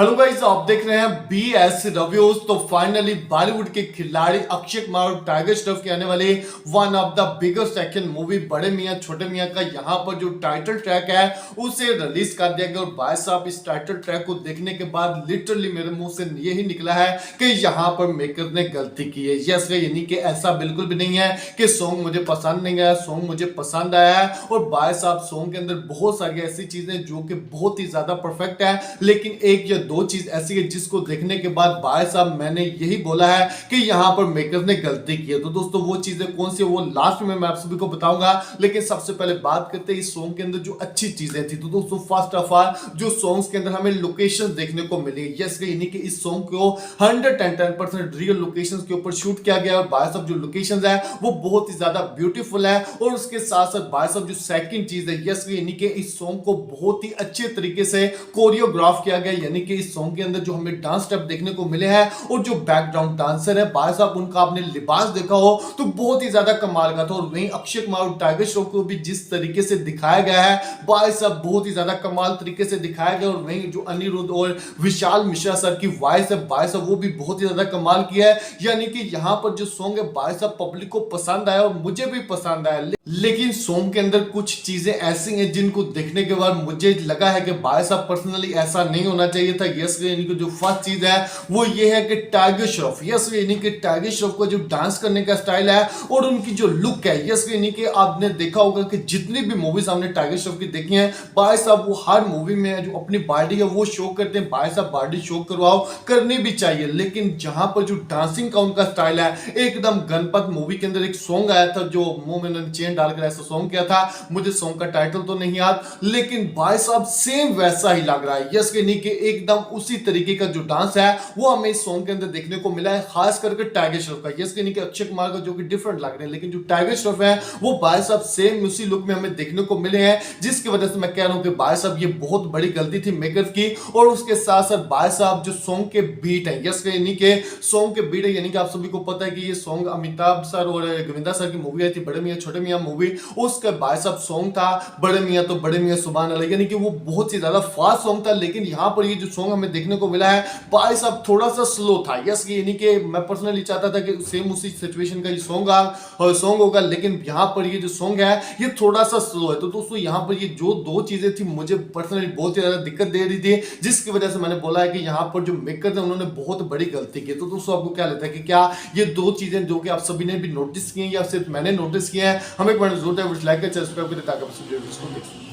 Hello guys, आप देख रहे हैं BS रिव्यूज। तो फाइनली बॉलीवुड के खिलाड़ी अक्षय कुमार और टाइगर श्रॉफ के आने वाले one of the biggest action movie बड़े मियां छोटे मियां का यहां पर जो टाइटल ट्रैक है उसे रिलीज कर दिया गया। और भाई साहब, इस टाइटल ट्रैक को देखने के बाद लिटरली मेरे मुंह से यही निकला है कि यहां पर मेकर ने गलती की है। यस, यानी कि ऐसा बिल्कुल भी नहीं है कि सॉन्ग मुझे पसंद नहीं आया, सॉन्ग मुझे पसंद आया है। और भाई साहब, सॉन्ग के अंदर बहुत सारी ऐसी चीजें जो कि बहुत ही ज्यादा परफेक्ट है, लेकिन एक या दो चीज ऐसी है जिसको देखने के बाद भाई साहब मैंने यही बोला है कि यहां पर मेकर्स ने गलती की है। तो दोस्तों, वो चीजें कौन सी है वो लास्ट में मैं आप सभी को बताऊंगा, लेकिन सबसे पहले बात करते हैं इस सॉन्ग के अंदर जो अच्छी चीजें थी। तो दोस्तों, फर्स्ट ऑफ ऑल जो सॉन्ग्स के अंदर हमें लोकेशन देखने को मिली, यस, यानी कि इस सॉन्ग को 110% रियल लोकेशंस के ऊपर शूट किया गया। और भाई साहब, जो लोकेशंस है वो बहुत ही ज्यादा ब्यूटीफुल है। और उसके साथ साथ भाई साहब जो सेकंड चीज है, यस, यानी कि इस सॉन्ग को बहुत ही अच्छे तरीके से कोरियोग्राफ किया गया। यानी कि इस सॉन्ग के अंदर जो हमें डांस स्टेप देखने को मिले हैं और जो बैकग्राउंड डांसर है भाई साहब, उनका आपने लिबास देखा हो तो बहुत ही ज्यादा कमाल का था। और वहीं अक्षय कुमार और टाइगर श्रॉफ को भी जिस तरीके से दिखाया गया है भाई साहब, बहुत ही ज्यादा कमाल तरीके से दिखाया गया। और वहीं जो अनिरुद्ध और विशाल मिश्रा सर की वॉइस है भाई साहब, वो भी बहुत ही ज्यादा कमाल की है। यानी कि यहां पर जो सॉन्ग है भाई साहब पब्लिक को पसंद आया और मुझे भी पसंद आया। लेकिन सॉन्ग के अंदर कुछ चीजें ऐसी हैं जिनको देखने के बाद मुझे लगा है कि भाई साहब पर्सनली ऐसा नहीं होना चाहिए था। यस, यानी कि जो फर्स्ट चीज है वो ये है कि टाइगर श्रॉफ, यस, यानी कि टाइगर श्रॉफ का जो डांस करने का स्टाइल है और उनकी जो लुक है, यस, यानी कि आपने देखा होगा कि जितनी भी मूवीज हमने टाइगर श्रॉफ की देखी हैं भाई साहब, वो हर मूवी में जो अपनी बॉडी है वो शो करते हैं। भाई साहब, बॉडी शो करवाओ, करनी भी चाहिए, लेकिन जहां पर जो डांसिंग का उनका स्टाइल है, एकदम गणपत मूवी के अंदर एक सॉन्ग आया था जो मुंह में चेन डालकर ऐसा सॉन्ग किया था, मुझे सॉन्ग का टाइटल तो नहीं याद, लेकिन भाई साहब सेम वैसा ही लग रहा है। यस, यानी कि एकदम उसी तरीके का जो डांस है वो हमें इस सॉन्ग के अंदर देखने को मिला है, खास करके टाइगर श्रॉफ का। यस, यानी कि अक्षय कुमार का जो कि डिफरेंट लग रहे हैं, लेकिन जो टाइगर श्रॉफ है वो भाई साहब सेम उसी लुक में हमें देखने को मिले हैं, जिसकी वजह से मैं कह रहा हूं कि भाई साहब ये बहुत बड़ी गलती थी मेकर्स की। और उसके साथ साथ भाई साहब जो सॉन्ग के बीट है, यस, यानी कि सॉन्ग के बीट है, यानी कि आप सभी को पता है कि ये सॉन्ग अमिताभ सर और गोविंदा सर की मूवी आई थी बड़े मियां छोटे मियां मूवी, उसका भाई साहब सॉन्ग था बड़े मियां तो बड़े मियां सुभान अल्लाह, यानी कि वो बहुत ही ज्यादा फास्ट सॉन्ग था। लेकिन यहां पर ये जो सॉन्ग हमें देखने को मिला है भाई साहब थोड़ा सा स्लो था। यस, यानी कि मैं पर्सनली चाहता था कि सेम उसी सिचुएशन का ये सॉन्ग होगा, लेकिन यहां पर ये जो सॉन्ग है ये थोड़ा सा स्लो है। तो दोस्तों, यहां पर ये जो दो चीजें थी मुझे पर्सनली बहुत ही ज्यादा दिक्कत दे रही थी, जिसकी वजह से मैंने बोला है कि यहां पर जो मेकर थे उन्होंने बहुत बड़ी गलती की। तो दोस्तों, आपको क्या लगता है कि क्या ये दो चीजें जो कि आप सभी ने भी नोटिस की हैं या सिर्फ मैंने नोटिस किया है? हमें एक बार जरूर लाइक कर सब्सक्राइब करें ताकि आप